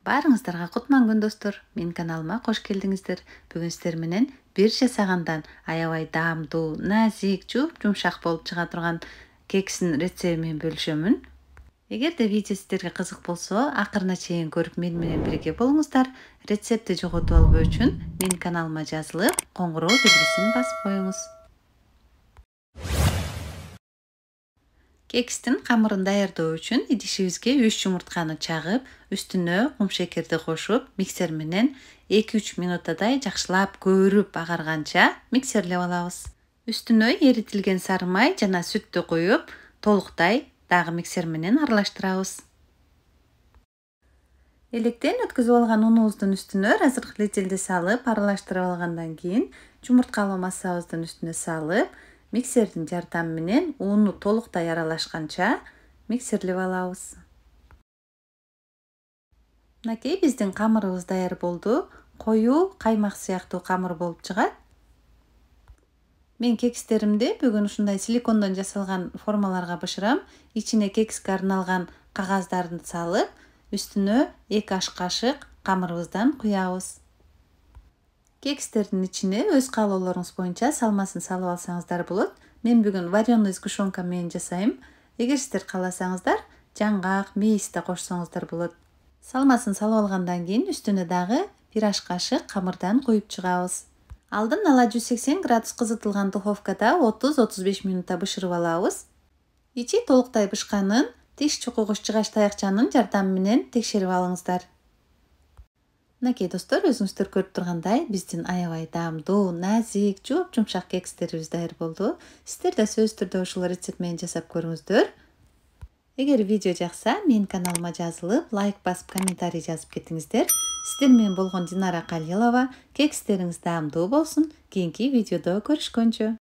Баарыңыздарга кутман күн достор. Мен каналыма кош келдиңиздер. Бүгүн сиздер менен бир жасагандан аябай даамдуу, назик, жумшак болуп чыга турган кексин рецепти менен бөлүшөмүн. Эгерде видео сиздерге кызык болсо, акырына чейин көрүп мен менен бирге болуңуздар. Рецепти жоготуп албоо үчүн менин каналыма жазылып, коңгуроо белгисин басып коюңуз. Кекстин камырын даярдоо үчүн идишибизге 3 жумуртканы чагып, үстүнө кум шекерди кошуп, миксер менен 2-3 минутадай жакшылап көөрүп агарганча миксерлеп алабыз. Үстүнө эритилген сары май жана сүттү куюп, толуктай дагы миксер менен аралаштырабыз. Электен өткөзүп алган унубуздун үстүнө разрыхлительди салып, аралаштырып алгандан кийин жумурткалуу массабыздын үстүнө салып, миксердин жардамы менен уну толуктай аралашканча миксерлеп алабыз. Мынакей биздин камырыбыз даяр болду. Коюу каймак сыяктуу камыр болуп чыгат. Мен кекстеримди бүгүн ушундай силикондон жасалган формаларга бышырам. Ичине кекске арналган кагаздарды салып, үстүнө 2 аш кашык камырыбыздан куябыз. Кекстердин ичине өз каалоолоруңуз боюнча салмасын салып алсаңыздар болот. Мен бүгүн вареный сгущенка менен жасайм. Эгер сиздер кааласаңыздар, жаңгак, мейис да кошсоңуздар болот. Салмасын салып алгандан кийин үстүнө дагы 1 аш кашык камырдан куюп чыгабыз. Алдын ала 180 градус кызытылган духовкада 30-35 минутта бышырып алабыз. Ичи толуктай бышканын тиш чукугуч жыгач таякчанын жардамы менен текшерип алыңыздар. Мынакей достор, өзүңүздөр көрүп тургандай, биздин аябай даамдуу, назик, жумшак кекстерибиз даяр болду. Сиздер да сөзсүз түрдө ушул рецепт менен жасап көрүңүздөр. Эгер видео жакса, менин каналыма жазылып, лайк басып, комментарий жазып кетиңиздер. Сиздер менен болгон Динара Калилова. Кекстериңиз даамдуу болсун. Кийинки видеодо көрүшкөнчө.